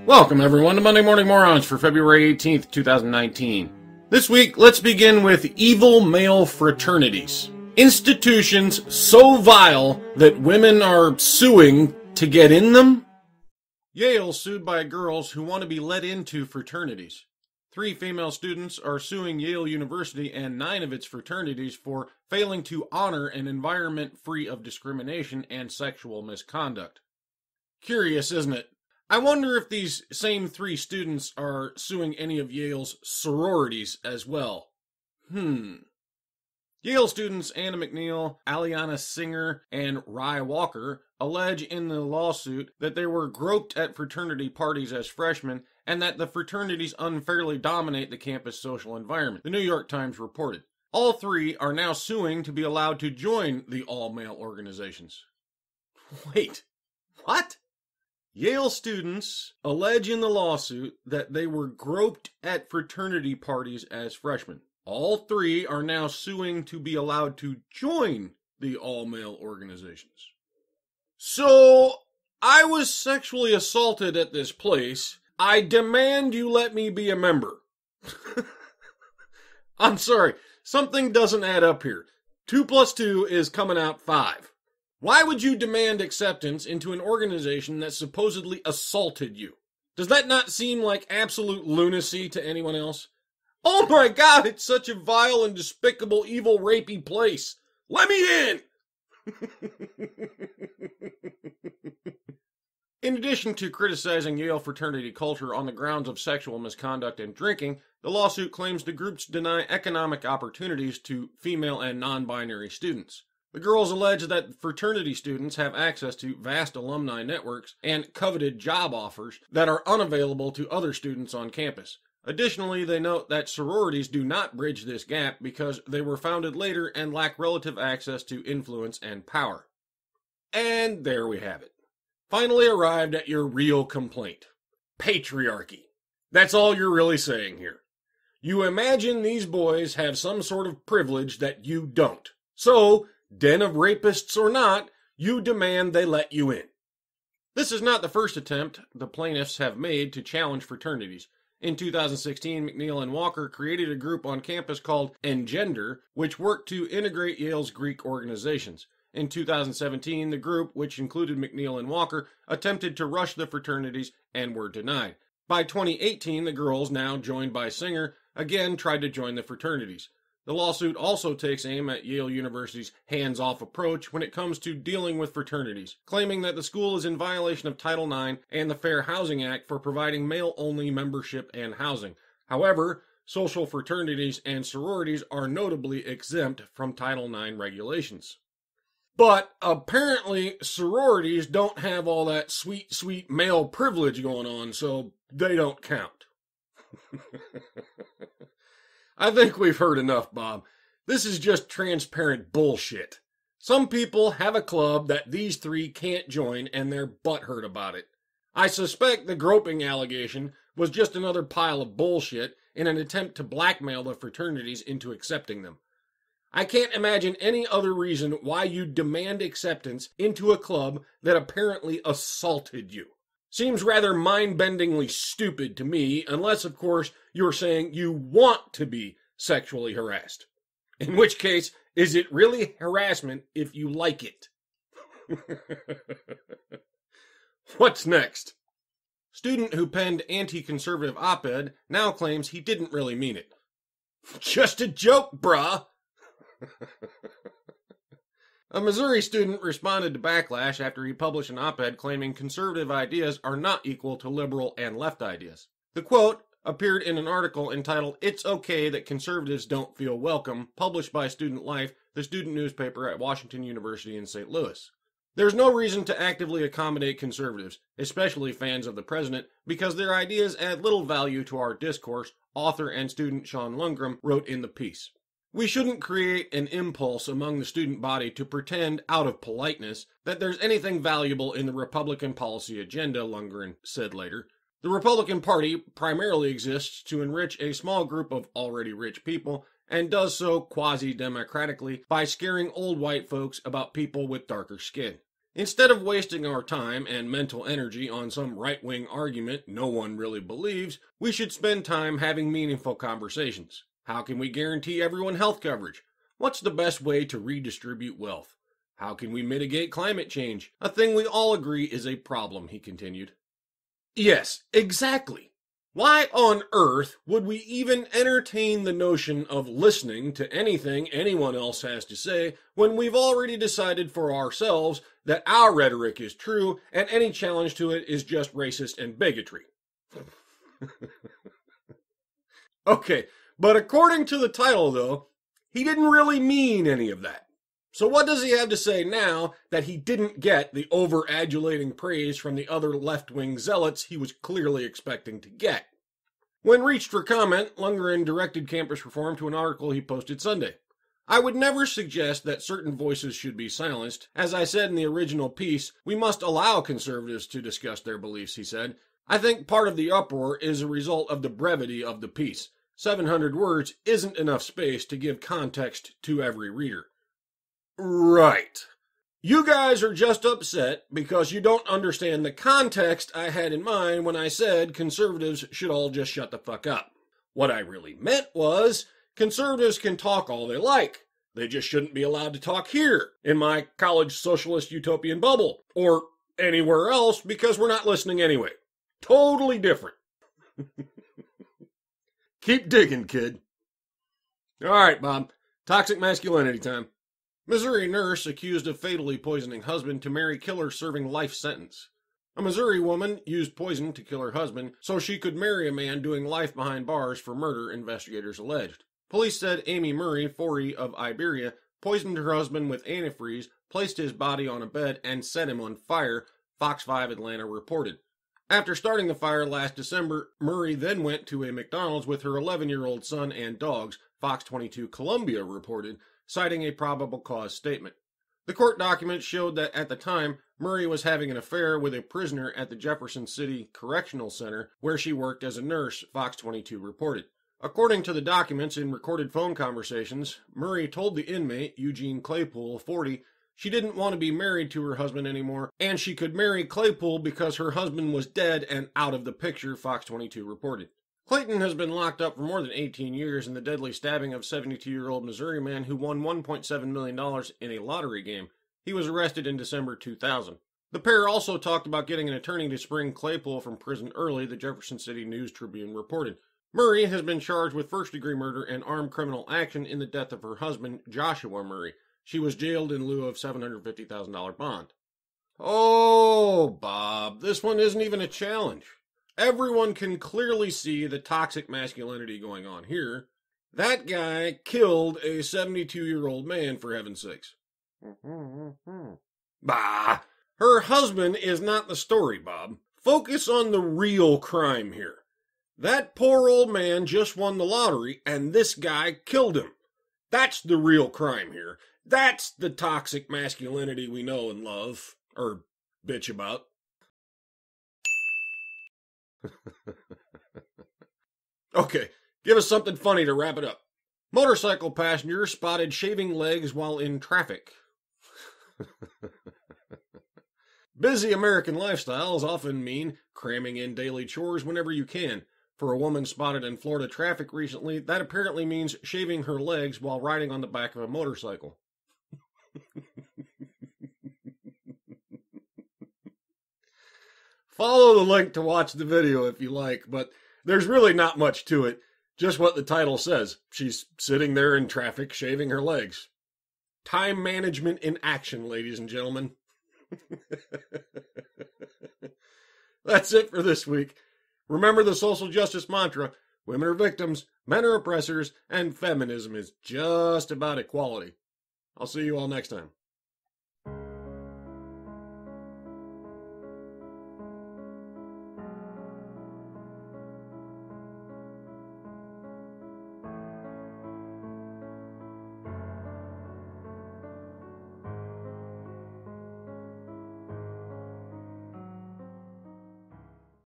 Welcome everyone to Monday Morning Morons for February 18th, 2019. This week, let's begin with evil male fraternities. Institutions so vile that women are suing to get in them? Yale sued by girls who want to be let into fraternities. 3 female students are suing Yale University and 9 of its fraternities for failing to honor an environment free of discrimination and sexual misconduct. Curious, isn't it? I wonder if these same 3 students are suing any of Yale's sororities as well. Yale students Anna McNeil, Aliana Singer, and Rye Walker allege in the lawsuit that they were groped at fraternity parties as freshmen and that the fraternities unfairly dominate the campus social environment, the New York Times reported. All 3 are now suing to be allowed to join the all-male organizations. Wait, what? Yale students allege in the lawsuit that they were groped at fraternity parties as freshmen. All 3 are now suing to be allowed to join the all-male organizations. So, I was sexually assaulted at this place. I demand you let me be a member. I'm sorry, something doesn't add up here. 2 plus 2 is coming out 5. Why would you demand acceptance into an organization that supposedly assaulted you? Does that not seem like absolute lunacy to anyone else? Oh my God, it's such a vile and despicable, evil, rapey place. Let me in! In addition to criticizing Yale fraternity culture on the grounds of sexual misconduct and drinking, the lawsuit claims the groups deny economic opportunities to female and non-binary students. The girls allege that fraternity students have access to vast alumni networks and coveted job offers that are unavailable to other students on campus. Additionally, they note that sororities do not bridge this gap because they were founded later and lack relative access to influence and power. And there we have it. Finally arrived at your real complaint. Patriarchy. That's all you're really saying here. You imagine these boys have some sort of privilege that you don't. So, den of rapists or not, you demand they let you in. This is not the first attempt the plaintiffs have made to challenge fraternities. In 2016, McNeil and Walker created a group on campus called Engender, which worked to integrate Yale's Greek organizations. In 2017, the group, which included McNeil and Walker, attempted to rush the fraternities and were denied. By 2018, the girls, now joined by Singer, again tried to join the fraternities. The lawsuit also takes aim at Yale University's hands-off approach when it comes to dealing with fraternities, claiming that the school is in violation of Title IX and the Fair Housing Act for providing male-only membership and housing. However, social fraternities and sororities are notably exempt from Title IX regulations. But apparently sororities don't have all that sweet, sweet male privilege going on, so they don't count. I think we've heard enough, Bob. This is just transparent bullshit. Some people have a club that these 3 can't join and they're butthurt about it. I suspect the groping allegation was just another pile of bullshit in an attempt to blackmail the fraternities into accepting them. I can't imagine any other reason why you'd demand acceptance into a club that apparently assaulted you. Seems rather mind-bendingly stupid to me, unless, of course, you're saying you want to be sexually harassed. In which case, is it really harassment if you like it? What's next? Student who penned anti-conservative op-ed now claims he didn't really mean it. Just a joke, brah! A Missouri student responded to backlash after he published an op-ed claiming conservative ideas are not equal to liberal and left ideas. The quote appeared in an article entitled "It's Okay That Conservatives Don't Feel Welcome," published by Student Life, the student newspaper at Washington University in St. Louis. There's no reason to actively accommodate conservatives, especially fans of the president, because their ideas add little value to our discourse, author and student Sean Lundgren wrote in the piece. We shouldn't create an impulse among the student body to pretend, out of politeness, that there's anything valuable in the Republican policy agenda, Lundgren said later. The Republican Party primarily exists to enrich a small group of already rich people, and does so quasi-democratically by scaring old white folks about people with darker skin. Instead of wasting our time and mental energy on some right-wing argument no one really believes, we should spend time having meaningful conversations. How can we guarantee everyone health coverage? What's the best way to redistribute wealth? How can we mitigate climate change? A thing we all agree is a problem, he continued. Yes, exactly. Why on earth would we even entertain the notion of listening to anything anyone else has to say when we've already decided for ourselves that our rhetoric is true and any challenge to it is just racist and bigotry? Okay, but according to the title though, he didn't really mean any of that. So what does he have to say now that he didn't get the over-adulating praise from the other left-wing zealots he was clearly expecting to get? When reached for comment, Lundgren directed campus reform to an article he posted Sunday. I would never suggest that certain voices should be silenced. As I said in the original piece, we must allow conservatives to discuss their beliefs, he said. I think part of the uproar is a result of the brevity of the piece. 700 words isn't enough space to give context to every reader. Right. You guys are just upset because you don't understand the context I had in mind when I said conservatives should all just shut the fuck up. What I really meant was conservatives can talk all they like. They just shouldn't be allowed to talk here in my college socialist utopian bubble or anywhere else because we're not listening anyway. Totally different. Keep digging, kid. All right, Bob. Toxic masculinity time. Missouri nurse accused of fatally poisoning husband to marry killer serving life sentence. A Missouri woman used poison to kill her husband so she could marry a man doing life behind bars for murder, investigators alleged. Police said Amy Murray, 40, of Iberia, poisoned her husband with antifreeze, placed his body on a bed, and set him on fire, Fox 5 Atlanta reported. After starting the fire last December, Murray then went to a McDonald's with her 11-year-old son and dogs, Fox 22 Columbia reported, citing a probable cause statement. The court documents showed that at the time, Murray was having an affair with a prisoner at the Jefferson City Correctional Center, where she worked as a nurse, Fox 22 reported. According to the documents in recorded phone conversations, Murray told the inmate, Eugene Claypool, 40, she didn't want to be married to her husband anymore, and she could marry Claypool because her husband was dead and out of the picture, Fox 22 reported. Clayton has been locked up for more than 18 years in the deadly stabbing of 72-year-old Missouri man who won $1.7 million in a lottery game. He was arrested in December 2000. The pair also talked about getting an attorney to spring Claypool from prison early, the Jefferson City News Tribune reported. Murray has been charged with first-degree murder and armed criminal action in the death of her husband, Joshua Murray. She was jailed in lieu of $750,000 bond. Oh, Bob, this one isn't even a challenge. Everyone can clearly see the toxic masculinity going on here. That guy killed a 72-year-old man, for heaven's sakes. Bah! Her husband is not the story, Bob. Focus on the real crime here. That poor old man just won the lottery, and this guy killed him. That's the real crime here. That's the toxic masculinity we know and love, or bitch about. Okay, give us something funny to wrap it up. Motorcycle passenger spotted shaving legs while in traffic. Busy American lifestyles often mean cramming in daily chores whenever you can. For a woman spotted in Florida traffic recently, that apparently means shaving her legs while riding on the back of a motorcycle. Follow the link to watch the video if you like, but there's really not much to it. Just what the title says. She's sitting there in traffic, shaving her legs. Time management in action, ladies and gentlemen. That's it for this week. Remember the social justice mantra: women are victims, men are oppressors, and feminism is just about equality. I'll see you all next time.